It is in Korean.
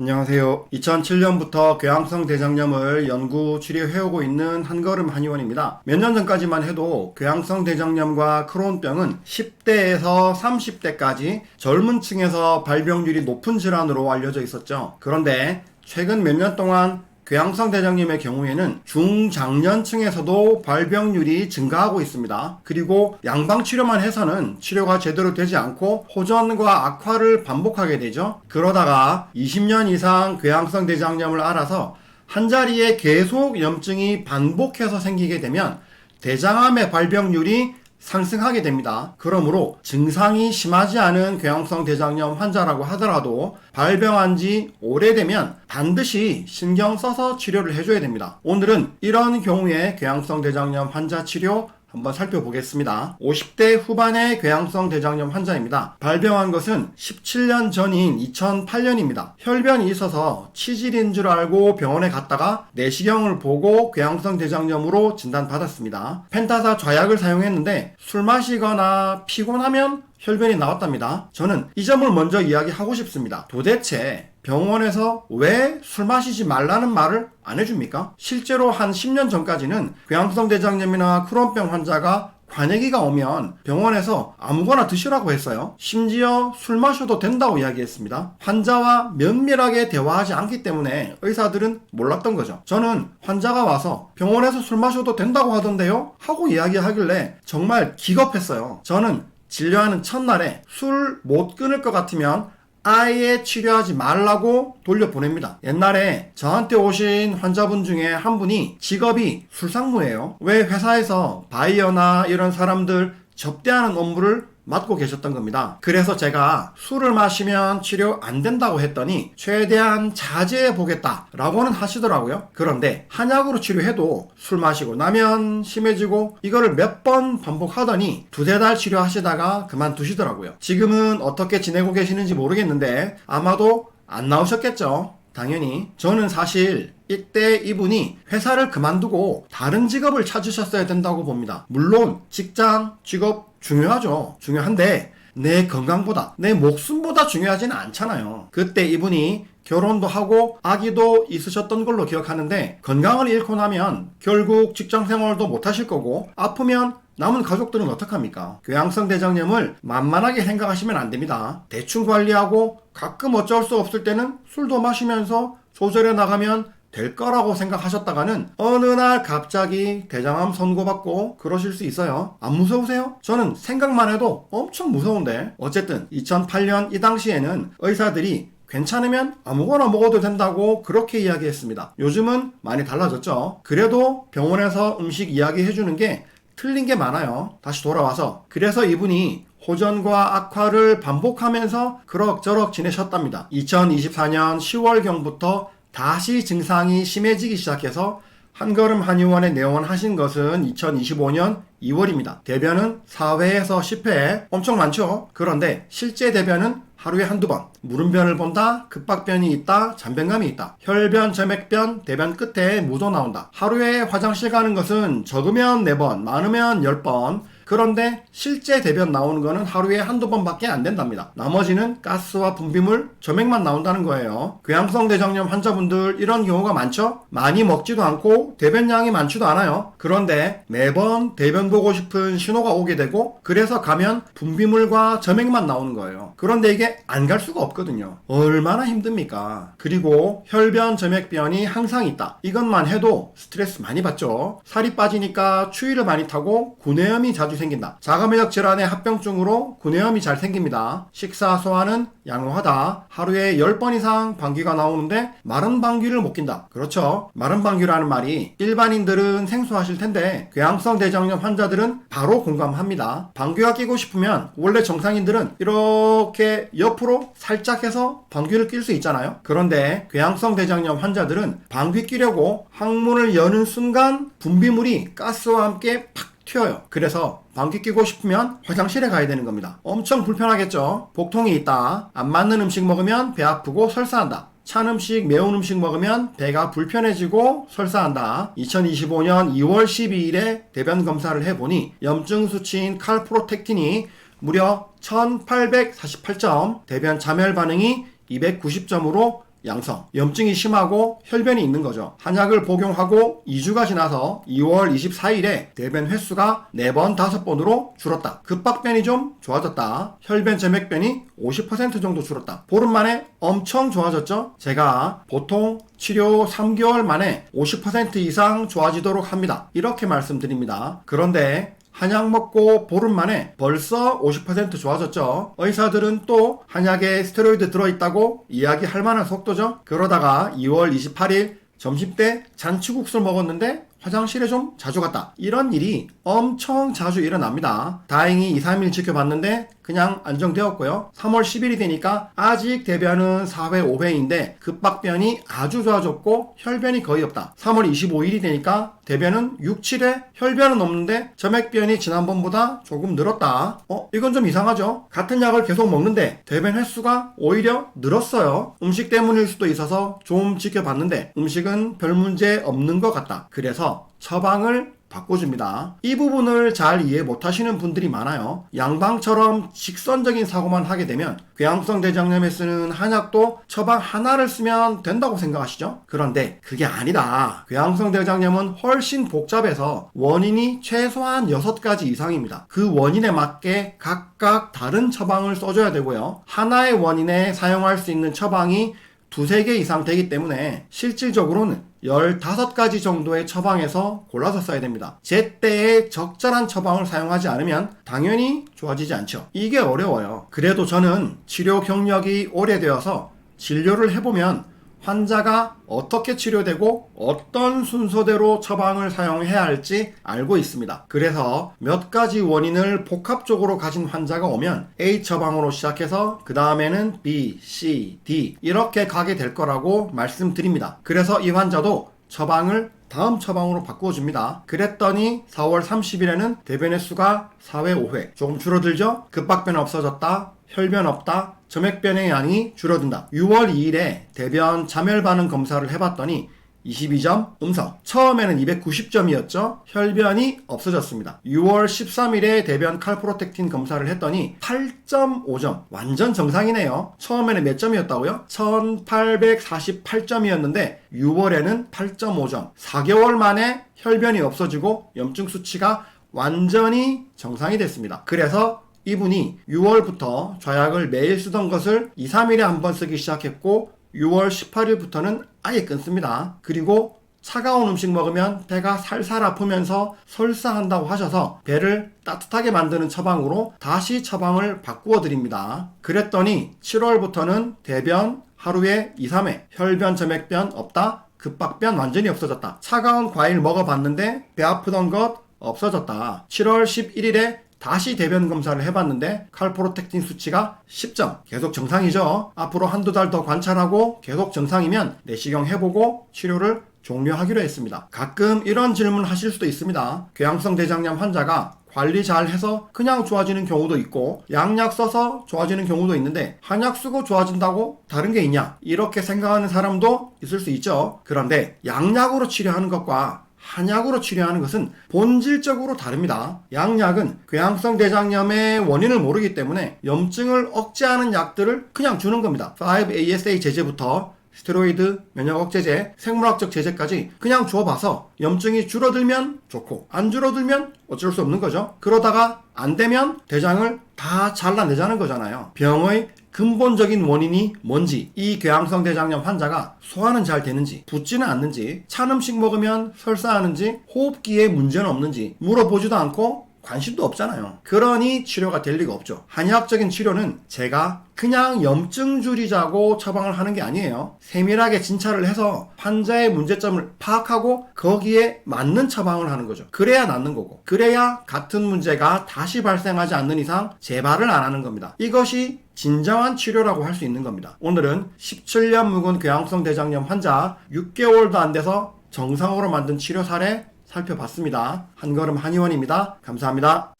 안녕하세요. 2007년부터 궤양성 대장염을 연구 치료해오고 있는 한걸음 한의원입니다. 몇 년 전까지만 해도 궤양성 대장염과 크론병은 10대에서 30대까지 젊은 층에서 발병률이 높은 질환으로 알려져 있었죠. 그런데 최근 몇 년 동안 궤양성 대장염의 경우에는 중장년층에서도 발병률이 증가하고 있습니다. 그리고 양방치료만 해서는 치료가 제대로 되지 않고 호전과 악화를 반복하게 되죠. 그러다가 20년 이상 궤양성 대장염을 앓아서 한자리에 계속 염증이 반복해서 생기게 되면 대장암의 발병률이 상승하게 됩니다. 그러므로 증상이 심하지 않은 궤양성 대장염 환자라고 하더라도 발병한 지 오래되면 반드시 신경 써서 치료를 해줘야 됩니다. 오늘은 이런 경우에 궤양성 대장염 환자 치료 한번 살펴보겠습니다. 50대 후반의 궤양성 대장염 환자입니다. 발병한 것은 17년 전인 2008년입니다. 혈변이 있어서 치질인 줄 알고 병원에 갔다가 내시경을 보고 궤양성 대장염으로 진단받았습니다. 펜타사 좌약을 사용했는데 술 마시거나 피곤하면 혈변이 나왔답니다. 저는 이 점을 먼저 이야기하고 싶습니다. 도대체 병원에서 왜 술 마시지 말라는 말을 안 해줍니까? 실제로 한 10년 전까지는 궤양성 대장염이나 크론병 환자가 관예기가 오면 병원에서 아무거나 드시라고 했어요. 심지어 술 마셔도 된다고 이야기했습니다. 환자와 면밀하게 대화하지 않기 때문에 의사들은 몰랐던 거죠. 저는 환자가 와서 병원에서 술 마셔도 된다고 하던데요? 하고 이야기하길래 정말 기겁했어요. 저는 진료하는 첫날에 술 못 끊을 것 같으면 아예 치료하지 말라고 돌려보냅니다. 옛날에 저한테 오신 환자분 중에 한 분이 직업이 술상무예요. 왜 회사에서 바이어나 이런 사람들 접대하는 업무를 맡고 계셨던 겁니다. 그래서 제가 술을 마시면 치료 안 된다고 했더니 최대한 자제해 보겠다 라고는 하시더라고요. 그런데 한약으로 치료해도 술 마시고 나면 심해지고 이거를 몇 번 반복하더니 두세 달 치료하시다가 그만두시더라고요. 지금은 어떻게 지내고 계시는지 모르겠는데 아마도 안 나오셨겠죠. 당연히 저는 사실 이때 이분이 회사를 그만두고 다른 직업을 찾으셨어야 된다고 봅니다. 물론 직장, 직업 중요하죠. 중요한데 내 건강보다 내 목숨보다 중요하지는 않잖아요. 그때 이분이 결혼도 하고 아기도 있으셨던 걸로 기억하는데 건강을 잃고 나면 결국 직장생활도 못 하실 거고 아프면 남은 가족들은 어떡합니까? 궤양성 대장염을 만만하게 생각하시면 안 됩니다. 대충 관리하고 가끔 어쩔 수 없을 때는 술도 마시면서 조절해 나가면 될 거라고 생각하셨다가는 어느 날 갑자기 대장암 선고받고 그러실 수 있어요. 안 무서우세요? 저는 생각만 해도 엄청 무서운데 어쨌든 2008년 이 당시에는 의사들이 괜찮으면 아무거나 먹어도 된다고 그렇게 이야기했습니다. 요즘은 많이 달라졌죠. 그래도 병원에서 음식 이야기해주는 게 틀린 게 많아요. 다시 돌아와서 그래서 이분이 호전과 악화를 반복하면서 그럭저럭 지내셨답니다. 2024년 10월경부터 다시 증상이 심해지기 시작해서 한걸음 한의원에 내원하신 것은 2025년 2월입니다. 대변은 4회에서 10회 엄청 많죠. 그런데 실제 대변은 하루에 한두 번. 무름변을 본다, 급박변이 있다, 잔변감이 있다. 혈변, 점액변, 대변 끝에 묻어 나온다. 하루에 화장실 가는 것은 적으면 4번, 많으면 10번. 그런데 실제 대변 나오는 거는 하루에 한두 번밖에 안 된답니다. 나머지는 가스와 분비물, 점액만 나온다는 거예요. 궤양성 대장염 환자분들 이런 경우가 많죠? 많이 먹지도 않고 대변량이 많지도 않아요. 그런데 매번 대변 보고 싶은 신호가 오게 되고 그래서 가면 분비물과 점액만 나오는 거예요. 그런데 이게 안 갈 수가 없거든요. 얼마나 힘듭니까? 그리고 혈변, 점액변이 항상 있다. 이것만 해도 스트레스 많이 받죠. 살이 빠지니까 추위를 많이 타고 구내염이 자주 생긴다. 자가면역 질환의 합병증으로 구내염이 잘 생깁니다. 식사, 소화는 양호하다. 하루에 10번 이상 방귀가 나오는데 마른 방귀를 못 낀다. 그렇죠. 마른 방귀라는 말이 일반인들은 생소하실 텐데 궤양성 대장염 환자들은 바로 공감합니다. 방귀가 끼고 싶으면 원래 정상인들은 이렇게 옆으로 살짝 해서 방귀를 낄 수 있잖아요. 그런데 궤양성 대장염 환자들은 방귀 끼려고 항문을 여는 순간 분비물이 가스와 함께 팍 튀어요. 그래서 방귀 끼고 싶으면 화장실에 가야 되는 겁니다. 엄청 불편하겠죠. 복통이 있다. 안 맞는 음식 먹으면 배 아프고 설사한다. 찬 음식, 매운 음식 먹으면 배가 불편해지고 설사한다. 2025년 2월 12일에 대변 검사를 해보니 염증 수치인 칼프로텍틴이 무려 1848점, 대변 자멸 반응이 290점으로 양성, 염증이 심하고 혈변이 있는 거죠. 한약을 복용하고 2주가 지나서 2월 24일에 대변 횟수가 4번, 5번으로 줄었다. 급박변이 좀 좋아졌다. 혈변, 점액변이 50% 정도 줄었다. 보름 만에 엄청 좋아졌죠? 제가 보통 치료 3개월 만에 50% 이상 좋아지도록 합니다. 이렇게 말씀드립니다. 그런데 한약 먹고 보름 만에 벌써 50% 좋아졌죠. 의사들은 또 한약에 스테로이드 들어있다고 이야기할 만한 속도죠. 그러다가 2월 28일 점심때 잔치국수를 먹었는데 화장실에 좀 자주 갔다. 이런 일이 엄청 자주 일어납니다. 다행히 2, 3일 지켜봤는데 그냥 안정되었고요. 3월 10일이 되니까 아직 대변은 4회, 5회인데 급박변이 아주 좋아졌고 혈변이 거의 없다. 3월 25일이 되니까 대변은 6, 7회, 혈변은 없는데 점액변이 지난번보다 조금 늘었다. 이건 좀 이상하죠? 같은 약을 계속 먹는데 대변 횟수가 오히려 늘었어요. 음식 때문일 수도 있어서 좀 지켜봤는데 음식은 별 문제 없는 것 같다. 그래서 처방을 바꿔줍니다. 이 부분을 잘 이해 못하시는 분들이 많아요. 양방처럼 직선적인 사고만 하게 되면 궤양성 대장염에 쓰는 한약도 처방 하나를 쓰면 된다고 생각하시죠? 그런데 그게 아니다. 궤양성 대장염은 훨씬 복잡해서 원인이 최소한 6가지 이상입니다. 그 원인에 맞게 각각 다른 처방을 써줘야 되고요. 하나의 원인에 사용할 수 있는 처방이 2, 3개 이상 되기 때문에 실질적으로는 15가지 정도의 처방에서 골라서 써야 됩니다. 제때에 적절한 처방을 사용하지 않으면 당연히 좋아지지 않죠. 이게 어려워요. 그래도 저는 치료 경력이 오래되어서 진료를 해보면 환자가 어떻게 치료되고 어떤 순서대로 처방을 사용해야 할지 알고 있습니다. 그래서 몇 가지 원인을 복합적으로 가진 환자가 오면 A 처방으로 시작해서 그 다음에는 B, C, D 이렇게 가게 될 거라고 말씀드립니다. 그래서 이 환자도 처방을 다음 처방으로 바꾸어줍니다. 그랬더니 4월 30일에는 대변 횟수가 4회, 5회 조금 줄어들죠? 급박변 없어졌다. 혈변 없다. 점액변의 양이 줄어든다. 6월 2일에 대변 자멸 반응 검사를 해봤더니 22점 음성. 처음에는 290점이었죠. 혈변이 없어졌습니다. 6월 13일에 대변 칼프로텍틴 검사를 했더니 8.5점. 완전 정상이네요. 처음에는 몇 점이었다고요? 1848점이었는데 6월에는 8.5점. 4개월 만에 혈변이 없어지고 염증 수치가 완전히 정상이 됐습니다. 그래서 이분이 6월부터 좌약을 매일 쓰던 것을 2, 3일에 한 번 쓰기 시작했고 6월 18일부터는 아예 끊습니다. 그리고 차가운 음식 먹으면 배가 살살 아프면서 설사한다고 하셔서 배를 따뜻하게 만드는 처방으로 다시 처방을 바꾸어 드립니다. 그랬더니 7월부터는 대변 하루에 2, 3회, 혈변, 점액변 없다, 급박변 완전히 없어졌다. 차가운 과일 먹어봤는데 배 아프던 것 없어졌다. 7월 11일에 다시 대변 검사를 해봤는데 칼프로텍틴 수치가 10점. 계속 정상이죠. 앞으로 한두 달 더 관찰하고 계속 정상이면 내시경 해보고 치료를 종료하기로 했습니다. 가끔 이런 질문 하실 수도 있습니다. 궤양성 대장염 환자가 관리 잘 해서 그냥 좋아지는 경우도 있고 양약 써서 좋아지는 경우도 있는데 한약 쓰고 좋아진다고 다른 게 있냐? 이렇게 생각하는 사람도 있을 수 있죠. 그런데 양약으로 치료하는 것과 한약으로 치료하는 것은 본질적으로 다릅니다. 양약은 궤양성 대장염의 원인을 모르기 때문에 염증을 억제하는 약들을 그냥 주는 겁니다. 5-ASA 제제부터 스테로이드, 면역 억제제, 생물학적 제제까지 그냥 줘봐서 염증이 줄어들면 좋고 안 줄어들면 어쩔 수 없는 거죠. 그러다가 안 되면 대장을 다 잘라내자는 거잖아요. 병의 근본적인 원인이 뭔지, 이 궤양성 대장염 환자가 소화는 잘 되는지, 붓지는 않는지, 찬 음식 먹으면 설사하는지, 호흡기에 문제는 없는지 물어보지도 않고 관심도 없잖아요. 그러니 치료가 될 리가 없죠. 한의학적인 치료는 제가 그냥 염증 줄이자고 처방을 하는 게 아니에요. 세밀하게 진찰을 해서 환자의 문제점을 파악하고 거기에 맞는 처방을 하는 거죠. 그래야 낫는 거고, 그래야 같은 문제가 다시 발생하지 않는 이상 재발을 안 하는 겁니다. 이것이 진정한 치료라고 할 수 있는 겁니다. 오늘은 17년 묵은 궤양성 대장염 환자 6개월도 안 돼서 정상으로 만든 치료 사례 살펴봤습니다. 한걸음 한의원입니다. 감사합니다.